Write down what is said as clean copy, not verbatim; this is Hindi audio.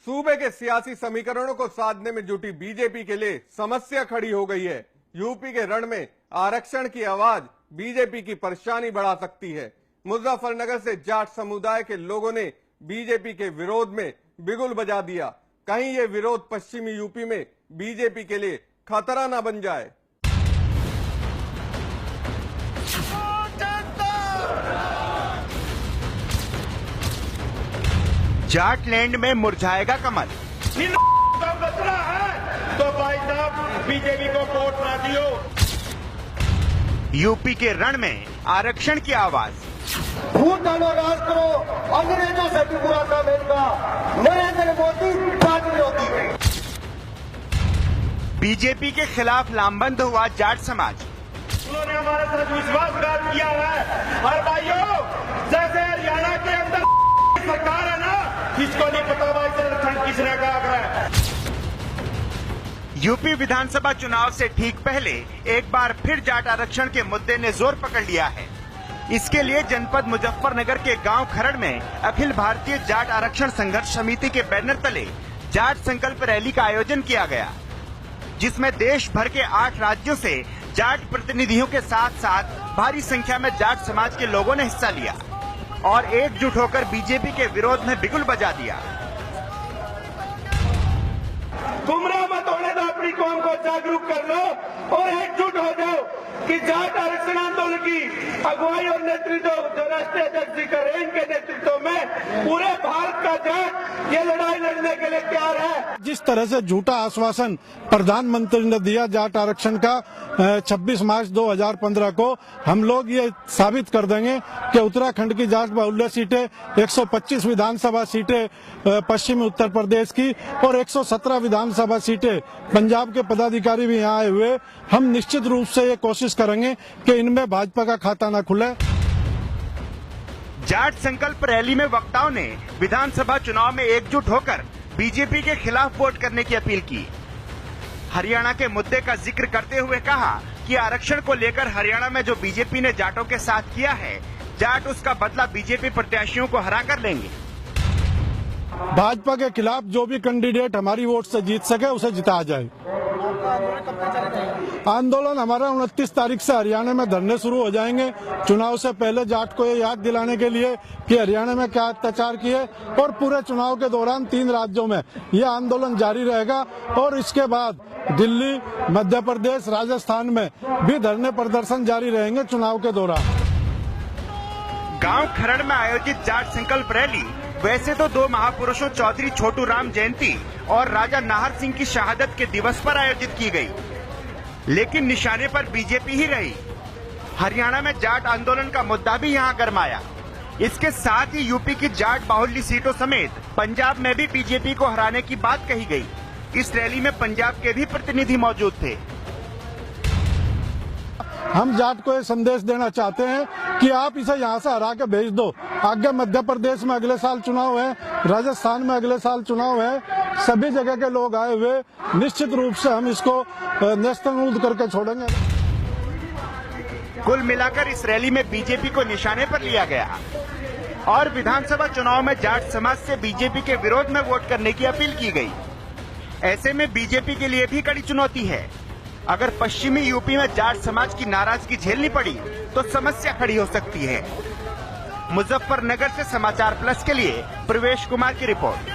सूबे के सियासी समीकरणों को साधने में जुटी बीजेपी के लिए समस्या खड़ी हो गई है। यूपी के रण में आरक्षण की आवाज बीजेपी की परेशानी बढ़ा सकती है। मुजफ्फरनगर से जाट समुदाय के लोगों ने बीजेपी के विरोध में बिगुल बजा दिया। कहीं ये विरोध पश्चिमी यूपी में बीजेपी के लिए खतरा न बन जाए। जाटलैंड में मुरझाएगा कमल। बचना है तो भाई साहब बीजेपी को वोट ना दियो। यूपी के रण में आरक्षण की आवाज। भूत डालो राज करो, अंग्रेजों से भी बुरा काम इनका। नरेंद्र मोदी बात होती। बीजेपी के खिलाफ लामबंद हुआ जाट समाज। उन्होंने हमारे साथ विश्वासघात किया है। और भाइयों, जैसे हरियाणा के अंदर सरकार है ना, किसको नहीं पता भाई संरक्षण किसने कहा है। यूपी विधानसभा चुनाव से ठीक पहले एक बार फिर जाट आरक्षण के मुद्दे ने जोर पकड़ लिया है। इसके लिए जनपद मुजफ्फरनगर के गांव खरड़ में अखिल भारतीय जाट आरक्षण संघर्ष समिति के बैनर तले जाट संकल्प रैली का आयोजन किया गया, जिसमें देश भर के 8 राज्यों से जाट प्रतिनिधियों के साथ साथ भारी संख्या में जाट समाज के लोगों ने हिस्सा लिया और एकजुट होकर बीजेपी के विरोध में बिगुल बजा दिया। गुमराह मत होने दो, अपनी कौम को जागरूक कर लो और एकजुट हो जाओ कि जाट आरक्षण आंदोलन की अगुवाई और नेतृत्व जो राष्ट्रीय अध्यक्ष जी कर रहे हैं, इनके नेतृत्व में पूरे भारत का जाट ये लड़ाई लड़ने के लिए तैयार है। जिस तरह से झूठा आश्वासन प्रधानमंत्री ने दिया जाट आरक्षण का 26 मार्च 2015 को, हम लोग ये साबित कर देंगे कि उत्तराखंड की जाट बाहुल्य सीटें, 125 विधानसभा सीटें पश्चिमी उत्तर प्रदेश की और 117 विधानसभा सीटें पंजाब के पदाधिकारी भी यहाँ आए हुए। हम निश्चित रूप से ये कोशिश करेंगे कि इनमें भाजपा का खाता न खुले। जाट संकल्प रैली में वक्ताओं ने विधानसभा चुनाव में एकजुट होकर बीजेपी के खिलाफ वोट करने की अपील की। हरियाणा के मुद्दे का जिक्र करते हुए कहा कि आरक्षण को लेकर हरियाणा में जो बीजेपी ने जाटों के साथ किया है, जाट उसका बदला बीजेपी प्रत्याशियों को हरा कर लेंगे। भाजपा के खिलाफ जो भी कैंडिडेट हमारी वोट से जीत सके उसे जिताया जाए। आंदोलन हमारा 29 तारीख से हरियाणा में धरने शुरू हो जाएंगे। चुनाव से पहले जाट को ये याद दिलाने के लिए कि हरियाणा में क्या अत्याचार किए, और पूरे चुनाव के दौरान 3 राज्यों में यह आंदोलन जारी रहेगा और इसके बाद दिल्ली, मध्य प्रदेश, राजस्थान में भी धरने प्रदर्शन जारी रहेंगे चुनाव के दौरान। गांव खरड़ में आयोजित जाट संकल्प रैली वैसे तो 2 महापुरुषों चौधरी छोटू राम जयंती और राजा नाहर सिंह की शहादत के दिवस पर आयोजित की गई, लेकिन निशाने पर बीजेपी ही रही। हरियाणा में जाट आंदोलन का मुद्दा भी यहां गरमाया। इसके साथ ही यूपी की जाट बाहुल्य सीटों समेत पंजाब में भी बीजेपी को हराने की बात कही गई। इस रैली में पंजाब के भी प्रतिनिधि मौजूद थे। हम जाट को ये संदेश देना चाहते हैं कि आप इसे यहाँ से हरा के भेज दो। आगे मध्य प्रदेश में अगले साल चुनाव है, राजस्थान में अगले साल चुनाव है, सभी जगह के लोग आए हुए, निश्चित रूप से हम इसको नेस्तनाबूद करके छोड़ेंगे। कुल मिलाकर इस रैली में बीजेपी को निशाने पर लिया गया और विधानसभा चुनाव में जाट समाज से बीजेपी के विरोध में वोट करने की अपील की गई। ऐसे में बीजेपी के लिए भी कड़ी चुनौती है। अगर पश्चिमी यूपी में जाट समाज की नाराजगी झेलनी पड़ी तो समस्या खड़ी हो सकती है। मुजफ्फरनगर से समाचार प्लस के लिए प्रवेश कुमार की रिपोर्ट।